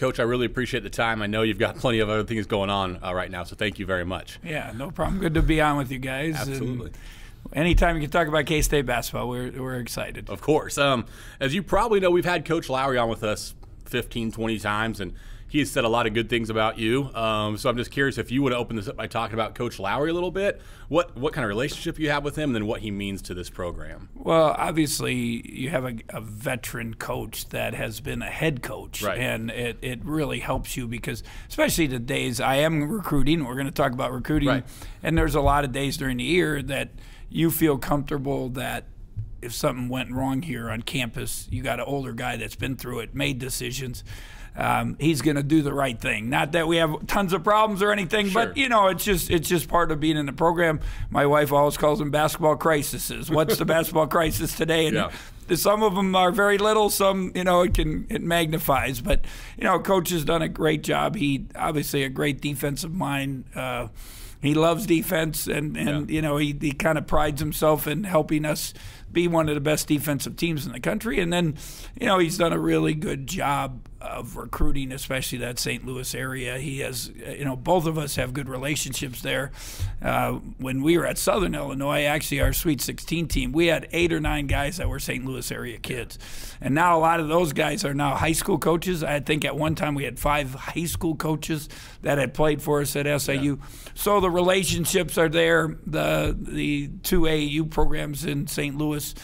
Coach, I really appreciate the time. I know you've got plenty of other things going on right now, so thank you very much. Yeah, no problem. Good to be on with you guys. Absolutely. And anytime you can talk about K-State basketball, we're excited. Of course. As you probably know, we've had Coach Lowry on with us 15, 20 times, and he has said a lot of good things about you. So I'm just curious if you would open this up by talking about Coach Lowry a little bit, what kind of relationship you have with him, and then what he means to this program. Well, obviously, you have a veteran coach that has been a head coach, right. And it really helps you because, especially the days I am recruiting, we're going to talk about recruiting, right. And there's a lot of days during the year that you feel comfortable that if something went wrong here on campus, you got an older guy that's been through it, made decisions. He's going to do the right thing. Not that we have tons of problems or anything, sure. but it's just part of being in the program. My wife always calls them basketball crises. What's the basketball crisis today? And yeah. Some of them are very little. Some, it magnifies. But Coach has done a great job. He obviously a great defensive mind. He loves defense, and yeah. He kind of prides himself in helping us be one of the best defensive teams in the country. And then, he's done a really good job of recruiting, especially that St. Louis area. He has, both of us have good relationships there. When we were at Southern Illinois, actually our Sweet 16 team, we had 8 or 9 guys that were St. Louis area kids. And now a lot of those guys are now high school coaches. I think at one time we had 5 high school coaches that had played for us at SIU. Yeah. So the relationships are there. The 2 AAU programs in St. Louis,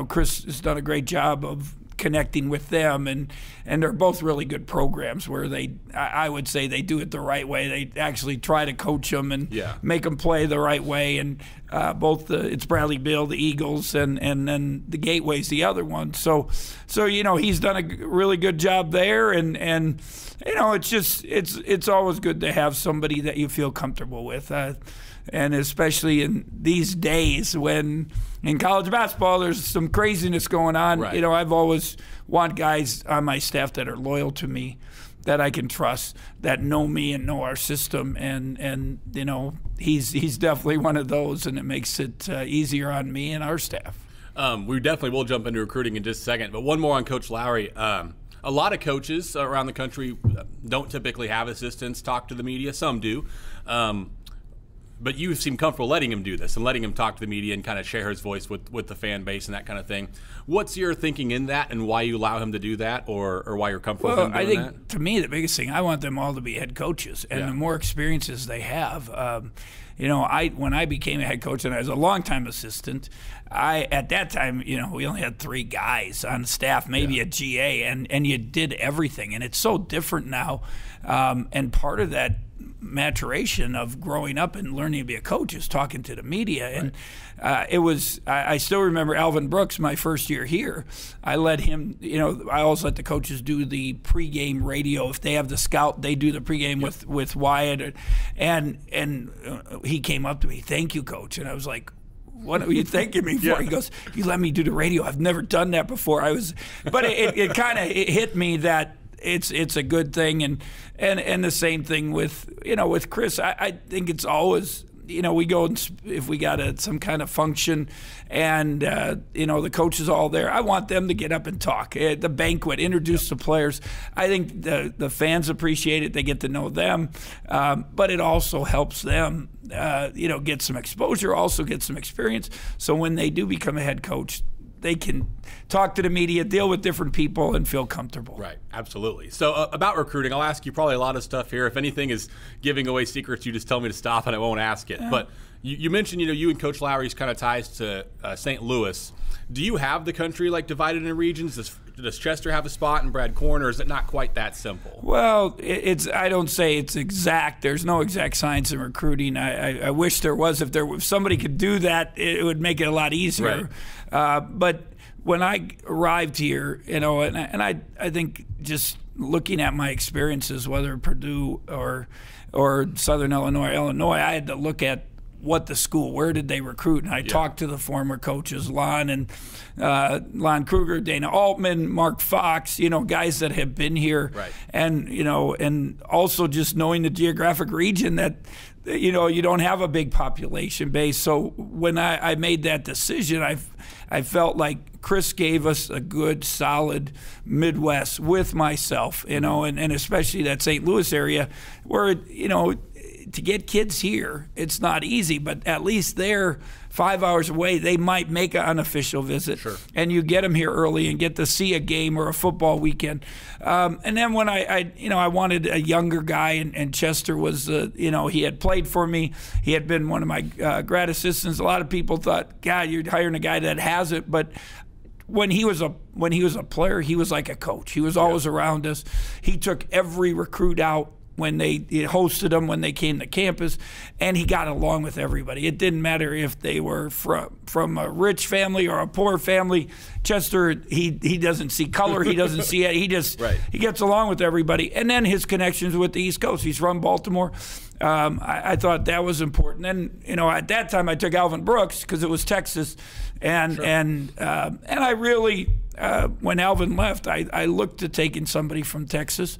Chris has done a great job of connecting with them, and they're both really good programs where I would say they do it the right way. They actually try to coach them and make them play the right way. And it's Bradley Bill, the Eagles, and then the Gateway's the other one. So he's done a really good job there, and it's always good to have somebody that you feel comfortable with. And especially in these days when in college basketball there's some craziness going on. Right. I've always want guys on my staff that are loyal to me, that I can trust, that know me and know our system. And he's definitely one of those, and it makes it easier on me and our staff. We definitely will jump into recruiting in just a second, but one more on Coach Lowry. A lot of coaches around the country don't typically have assistants talk to the media. Some do. But you seem comfortable letting him do this and letting him talk to the media and kind of share his voice with the fan base and that kind of thing. What's your thinking in that, and why you allow him to do that, or why you're comfortable with him doing that? I think, to me, the biggest thing, I want them all to be head coaches, and the more experiences they have. When I became a head coach and I was a longtime assistant, at that time, we only had 3 guys on staff, maybe a GA, and you did everything. And it's so different now. And part of that maturation of growing up and learning to be a coach is talking to the media. And I still remember Alvin Brooks, my first year here. I let him, I always let the coaches do the pregame radio. If they have the scout, they do the pregame with Wyatt. And he came up to me, "Thank you, Coach." And I was like, "What are you thanking me for?" He goes, "You let me do the radio. I've never done that before." But it kind of hit me that it's a good thing, and the same thing with with Chris. I think it's always we go if we got some kind of function, and the coaches all there. I want them to get up and talk at the banquet, introduce the players. I think the fans appreciate it. They get to know them, but it also helps them get some exposure, also get some experience. So when they do become a head coach, they can talk to the media, deal with different people, and feel comfortable. Right, absolutely. So about recruiting, I'll ask you probably a lot of stuff here. If anything is giving away secrets, you just tell me to stop and I won't ask it. Yeah. But you mentioned, you and Coach Lowry's kind of ties to St. Louis. Do you have the country divided into regions? Does Chester have a spot in Brad Corn, or is it not quite that simple? Well, I don't say it's exact. There's no exact science in recruiting. I wish there was. If somebody could do that, it would make it a lot easier. Right. But when I arrived here, and I think just looking at my experiences, whether Purdue or Southern Illinois, I had to look at what the school, where did they recruit? And I talked to the former coaches, Lon Kruger, Dana Altman, Mark Fox, guys that have been here. Right. And, and also just knowing the geographic region that you know, you don't have a big population base. So when I made that decision, I felt like Chris gave us a good, solid Midwest with myself, you know, and especially that St. Louis area where, you know, to get kids here, it's not easy, but at least they're 5 hours away. They might make an unofficial visit, sure, and you get them here early and get to see a game or a football weekend. And then when I wanted a younger guy, and Chester was, you know, he had played for me. He had been one of my grad assistants. A lot of people thought, God, you're hiring a guy that has it, but when he was a player, he was like a coach. He was always around us. He took every recruit out when he hosted them when they came to campus, and he got along with everybody. It didn't matter if they were from a rich family or a poor family. Chester, he doesn't see color, he doesn't see it. He just he gets along with everybody. And then his connections with the East Coast. He's from Baltimore. I thought that was important. And you know, at that time, I took Alvin Brooks because it was Texas, and I really when Alvin left, I looked at taking somebody from Texas.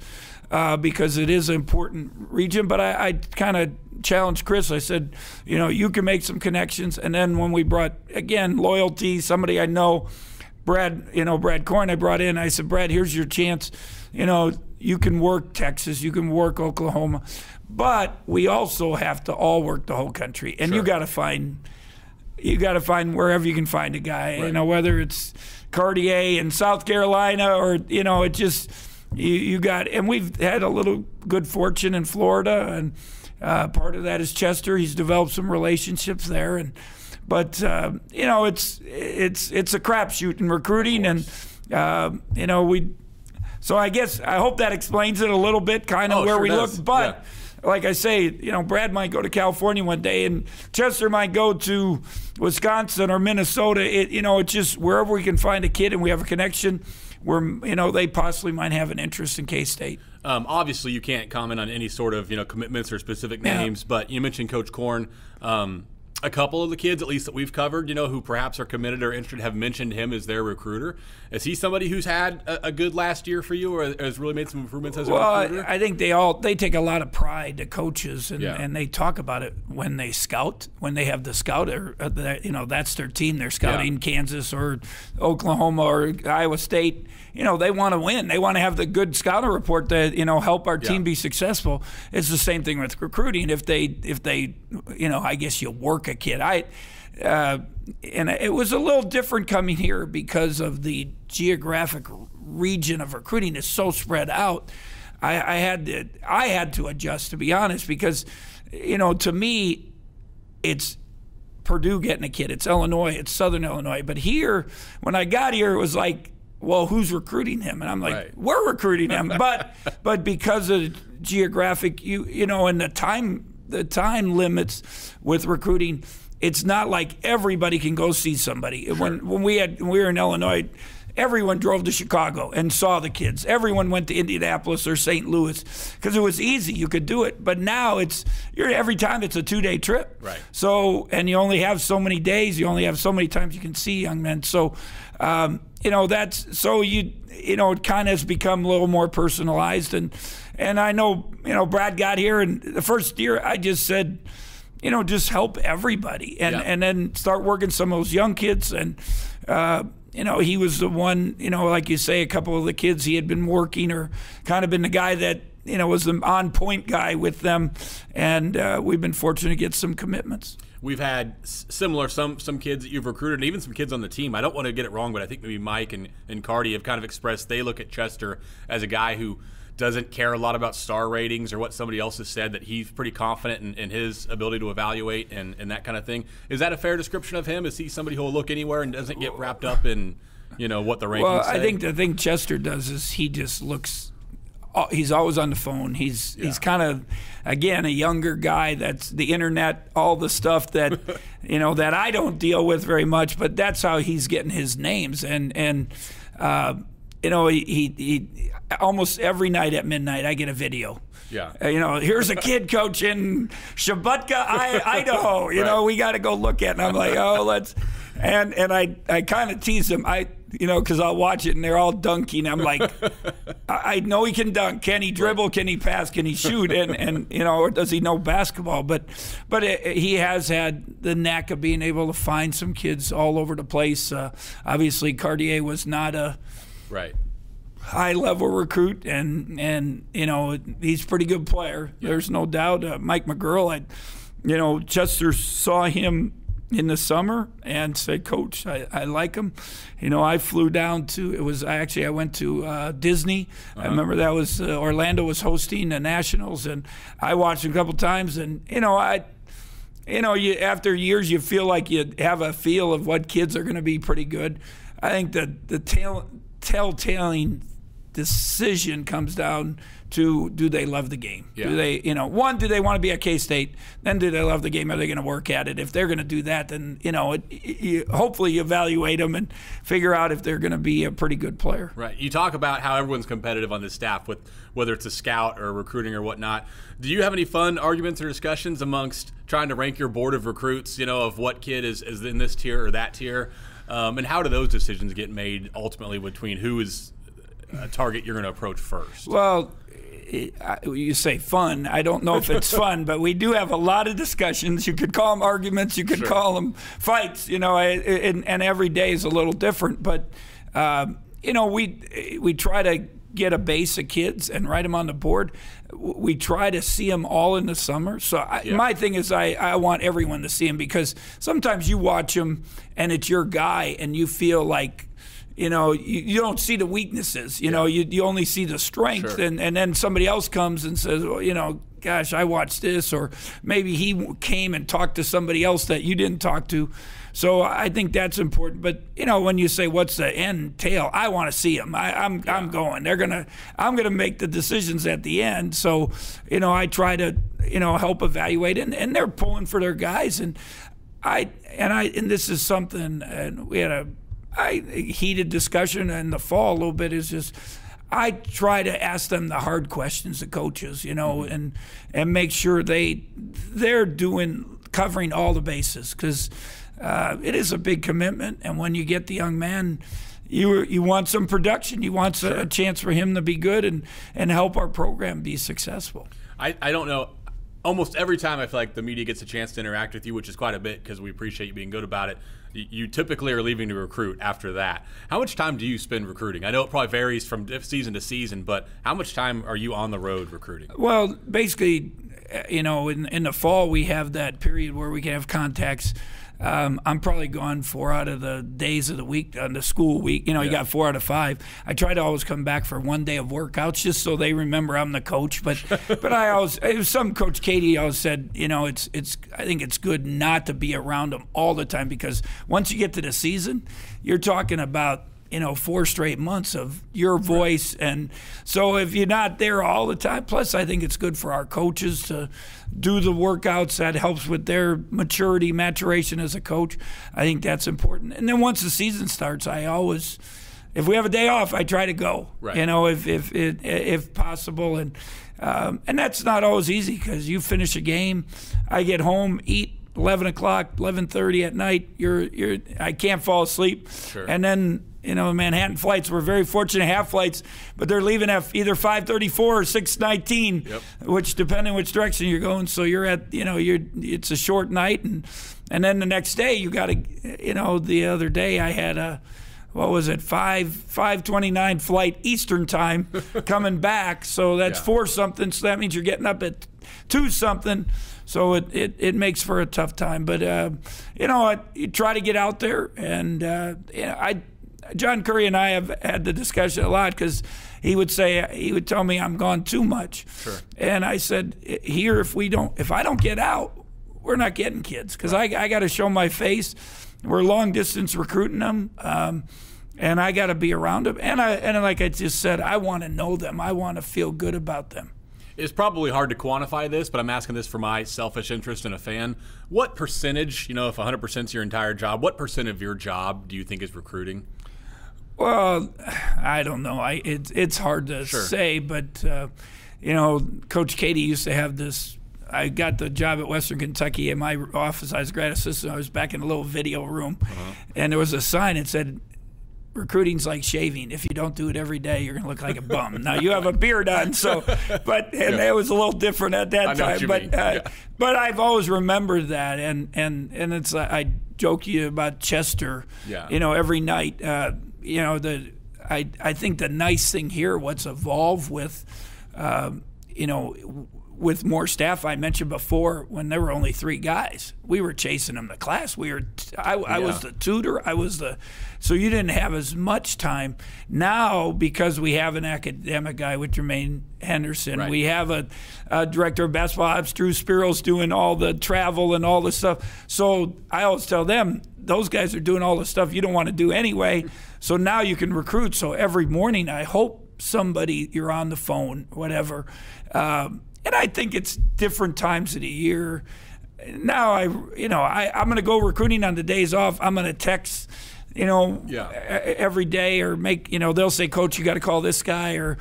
Because it is an important region. But I kind of challenged Chris. I said, you know, you can make some connections. And then when we brought, again, loyalty, somebody I know, Brad Korn, I brought in. I said, Brad, here's your chance. You know, you can work Texas, you can work Oklahoma, but we also have to all work the whole country. And you got to find wherever you can find a guy. You know, whether it's Cartier in South Carolina or, you know, it just. You got, and we've had a little good fortune in Florida, and part of that is Chester. He's developed some relationships there, but you know, it's a crapshoot in recruiting, and you know, so I guess I hope that explains it a little bit, kind of where we look. But like I say, you know, Brad might go to California one day, and Chester might go to Wisconsin or Minnesota. You know, it's just wherever we can find a kid and we have a connection. Where, you know, they possibly might have an interest in K-State. Obviously, you can't comment on any sort of, you know, commitments or specific names, but you mentioned Coach Korn. A couple of the kids, at least that we've covered, you know, who perhaps are committed or interested, have mentioned him as their recruiter. Is he somebody who's had a good last year for you, or has really made some improvements as a recruiter? I think they take a lot of pride, the coaches, and they talk about it when they scout, when they have the scout, or you know, that's their team. They're scouting Kansas or Oklahoma or Iowa State. You know, they want to win. They want to have the good scouting report that, you know, help our team be successful. It's the same thing with recruiting. If they, you know, I guess you work a kid. And it was a little different coming here because of the geographic region of recruiting is so spread out. I had to adjust, to be honest, because, you know, to me, it's Purdue getting a kid. It's Illinois. It's Southern Illinois. But here, when I got here, it was like, well, who's recruiting him? And I'm like, we're recruiting him. But because of geographic, you know, and the time limits with recruiting, it's not like everybody can go see somebody. When we were in Illinois, everyone drove to Chicago and saw the kids. Everyone went to Indianapolis or St. Louis because it was easy. You could do it. But now every time it's a 2-day trip. Right. So, and you only have so many days. You only have so many times you can see young men. So, you know, you know, it kind of has become a little more personalized. And I know, you know, Brad got here, and the first year I just said, you know, just help everybody, and then start working some of those young kids. And you know, he was the one, you know, like you say, a couple of the kids he had been working or kind of been the guy that, you know, was the on-point guy with them. And we've been fortunate to get some commitments. We've had similar, some kids that you've recruited, and even some kids on the team. I don't want to get it wrong, but I think maybe Mike and Cardi have kind of expressed they look at Chester as a guy who doesn't care a lot about star ratings or what somebody else has said, that he's pretty confident in his ability to evaluate and that kind of thing. Is that a fair description of him? Is he somebody who will look anywhere and doesn't get wrapped up in, you know, what the rankings say? I think the thing Chester does is he just looks – he's always on the phone. He's kind of, again, a younger guy. That's the internet, all the stuff that, you know, that I don't deal with very much, but that's how he's getting his names. And you know, he almost every night at midnight I get a video. Yeah. You know, here's a kid coach in Shabutka, Idaho. You know, we got to go look at it. And I'm like, oh, let's. And I kind of tease him. because I'll watch it and they're all dunking. I'm like, I know he can dunk. Can he dribble? Right. Can he pass? Can he shoot? And or does he know basketball? But he has had the knack of being able to find some kids all over the place. Obviously, Cartier was not a high-level recruit, and he's a pretty good player. Yeah. There's no doubt. Mike McGurl, Chester saw him in the summer and said, Coach, I like him. I flew down to, I went to Disney. I remember that was, Orlando was hosting the Nationals, and I watched him a couple times, and, after years you feel like you have a feel of what kids are going to be pretty good. I think that the telltale decision comes down to, do they love the game? Yeah. Do they, do they want to be at K-State? Then do they love the game? Are they going to work at it? If they're going to do that, then, hopefully you evaluate them and figure out if they're going to be a pretty good player. Right. You talk about how everyone's competitive on this staff, with whether it's a scout or recruiting or whatnot. Do you have any fun arguments or discussions amongst trying to rank your board of recruits, of what kid is in this tier or that tier? And how do those decisions get made ultimately between who is a target you're going to approach first? Well, you say fun. I don't know if it's fun, but we do have a lot of discussions. You could call them arguments. You could call them fights. And every day is a little different. But we try to get a base of kids and write them on the board. We try to see them all in the summer. So my thing is I want everyone to see them, because sometimes you watch them and it's your guy and you feel like, you don't see the weaknesses. You only see the strength. Sure. And then somebody else comes and says, well, gosh, I watched this. Or maybe he came and talked to somebody else that you didn't talk to. So I think that's important. But, when you say what's the end tail, I want to see them. I'm going. I'm going to make the decisions at the end. So, I try to, help evaluate it. And they're pulling for their guys. And this is something, and we had a heated discussion in the fall a little bit, is just I try to ask them the hard questions, the coaches, and make sure they're covering all the bases, because it is a big commitment. And when you get the young man, you want some production. You want a chance for him to be good and help our program be successful. I don't know. Almost every time I feel like the media gets a chance to interact with you, which is quite a bit because we appreciate you being good about it, you typically are leaving to recruit after that. How much time do you spend recruiting? I know it probably varies from season to season, but how much time are you on the road recruiting? Well, basically, in the fall we have that period where we can have contacts. I'm probably gone 4 out of the days of the week on the school week. You got 4 out of 5. I try to always come back for 1 day of workouts just so they remember I'm the coach. But I always, it was some Coach Katie always said, I think it's good not to be around them all the time, because once you get to the season, you're talking about 4 straight months of your voice. And so if you're not there all the time, plus I think it's good for our coaches to do the workouts. That helps with their maturation as a coach. I think that's important. And then once the season starts, I always, if we have a day off, I try to go, if possible. And that's not always easy, because you finish a game, I get home, eat, 11 o'clock, 11:30 at night, I can't fall asleep. Sure. And then, Manhattan flights, we're very fortunate to have flights, but they're leaving at either 5:34 or 6:19, which depending which direction you're going. So you're at, it's a short night. And then the next day you got to, the other day I had a, 5:29 flight Eastern time coming back. So that's 4 something. So that means you're getting up at 2 something. So it makes for a tough time. But, you try to get out there. And, John Curry and I have had the discussion a lot, because he would tell me I'm gone too much. Sure. And I said, here, if I don't get out, we're not getting kids, because I got to show my face. We're long distance recruiting them. And I got to be around them. And like I just said, I want to know them. I want to feel good about them. It's probably hard to quantify this, but I'm asking this for my selfish interest in a fan. What percentage, if 100% is your entire job, what percent of your job do you think is recruiting? Well, I don't know. It's hard to say, but, Coach Katie used to have this. I got the job at Western Kentucky in my office. I was grad assistant. I was back in a little video room, and there was a sign that said, recruiting's like shaving. If you don't do it every day, you're gonna look like a bum. Now you have a beard on, so it was a little different at that time. But I've always remembered that, and it's I joke you about Chester. Yeah. Every night. I think the nice thing here, what's evolved with, with more staff. I mentioned before, when there were only 3 guys, we were chasing them to class. I was the tutor. So you didn't have as much time. Now, because we have an academic guy with Jermaine Henderson, right. we have a director of basketball ops, Drew Spiro's doing all the travel and all the stuff. So I always tell them, those guys are doing all the stuff you don't want to do anyway. So now you can recruit. So every morning, I hope you're on the phone, whatever. And I think it's different times of the year. Now I'm going to go recruiting on the days off. I'm going to text, every day, or they'll say, Coach, you got to call this guy, or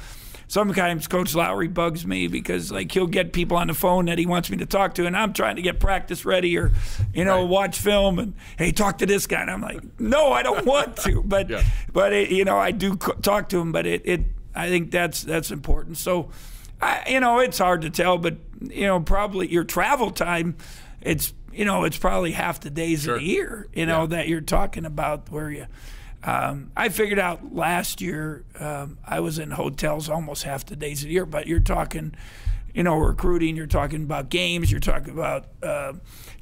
sometimes Coach Lowry bugs me because he'll get people on the phone that he wants me to talk to, and I'm trying to get practice ready, or right. watch film, and hey, talk to this guy, and I'm like, no, I don't want to, but I do talk to him, but I think that's important. So. It's hard to tell, but probably your travel time, it's probably half the days of the year, that you're talking about where you. I figured out last year I was in hotels almost half the days of the year, but you're talking, recruiting, you're talking about games, you're talking about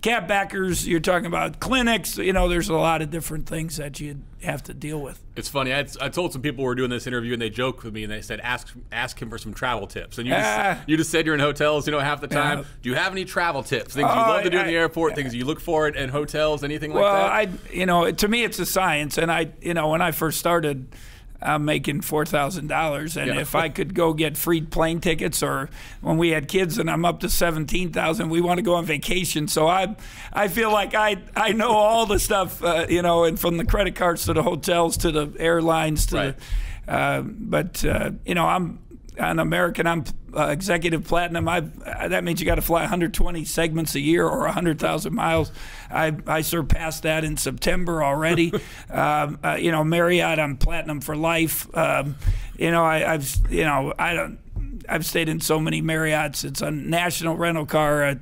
cat backers, you're talking about clinics. There's a lot of different things that you have to deal with. It's funny. I told some people were doing this interview, and they joked with me, and they said, ask him for some travel tips. And you just said you're in hotels, half the time. Do you have any travel tips? Things you love to do in the airport, things you look for in hotels, anything like that? Well, to me, it's a science. And when I first started, I'm making $4,000, and if I could go get free plane tickets, or when we had kids and I'm up to $17,000, we want to go on vacation. So I feel like I know all the stuff, and from the credit cards to the hotels to the airlines to I'm an American. I'm executive platinum. That means you got to fly 120 segments a year or 100,000 miles. I surpassed that in September already. Marriott, I'm platinum for life. I've stayed in so many Marriotts. It's a national rental car.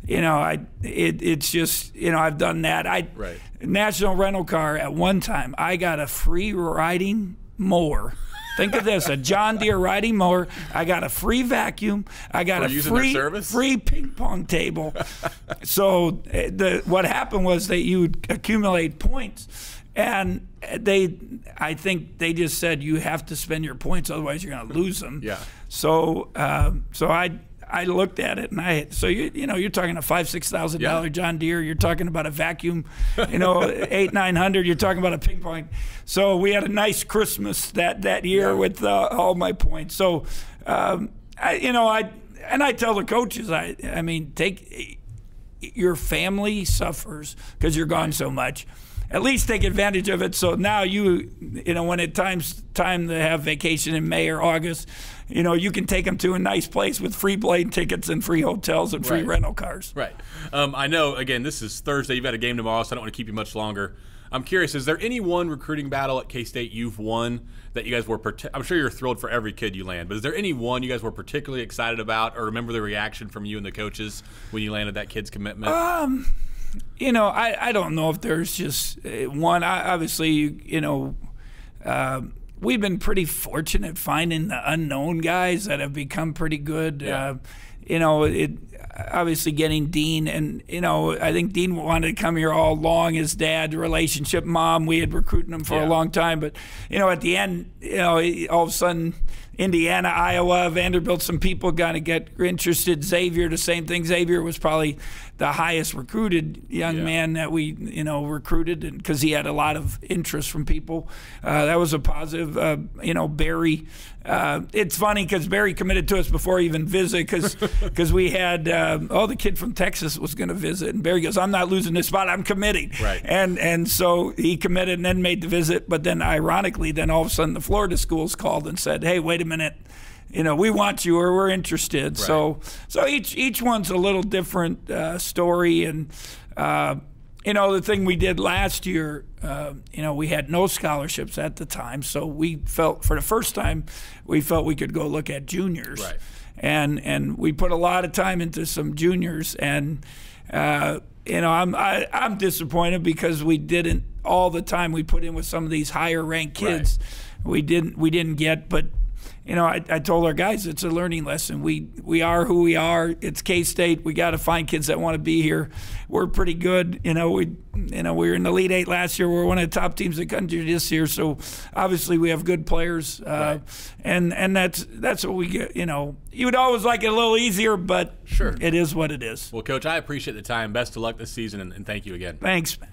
It's just I've done that. National rental car at one time. I got a free riding mower. Think of this, a John Deere riding mower. I got a free vacuum. I got a free ping pong table. So what happened was that you would accumulate points, and I think they just said you have to spend your points, otherwise you're going to lose them. Yeah. So I looked at it, and you're talking a $5,000-$6,000 John Deere. You're talking about a vacuum, $800-$900. You're talking about a ping pong. So we had a nice Christmas that year with all my points. So I tell the coaches, take your family suffers because you're gone so much. At least take advantage of it. So now when it's time to have vacation in May or August, you can take them to a nice place with free plane tickets and free hotels and free rental cars. Right. I know, again, this is Thursday. You've got a game tomorrow, so I don't want to keep you much longer. I'm curious, is there any one recruiting battle at K-State you've won that you guys were I'm sure you're thrilled for every kid you land, but is there any one you guys were particularly excited about, or remember the reaction from you and the coaches when you landed that kid's commitment? I don't know if there's just one. Obviously, we've been pretty fortunate finding the unknown guys that have become pretty good. Yeah. Obviously getting Dean, and I think Dean wanted to come here all along. His dad, relationship, mom, we had recruited him for a long time, but at the end, all of a sudden, Indiana, Iowa, Vanderbilt, some people got to get interested. Xavier, the same thing. Xavier was probably the highest recruited young man that we, recruited, because he had a lot of interest from people. That was a positive. Barry. It's funny because Barry committed to us before he even visited, because we had the kid from Texas was going to visit, and Barry goes, "I'm not losing this spot. I'm committing." Right. And so he committed and then made the visit. But then, ironically, all of a sudden the Florida schools called and said, "Hey, wait a minute. We want you, or we're interested." Right. So each one's a little different story, and you know, the thing we did last year, you know, we had no scholarships at the time, so we felt for the first time we felt we could go look at juniors, right. and we put a lot of time into some juniors, and you know, I'm disappointed because we didn't all the time we put in with some of these higher ranked kids, right. we didn't get, but. You know, I told our guys it's a learning lesson. We are who we are. It's K-State. We got to find kids that want to be here. We're pretty good. You know, we were in the Elite Eight last year. We're one of the top teams in the country this year. So obviously we have good players, right. and that's what we get. You know, you would always like it a little easier, but sure, it is what it is. Well, Coach, I appreciate the time. Best of luck this season, and thank you again. Thanks, man.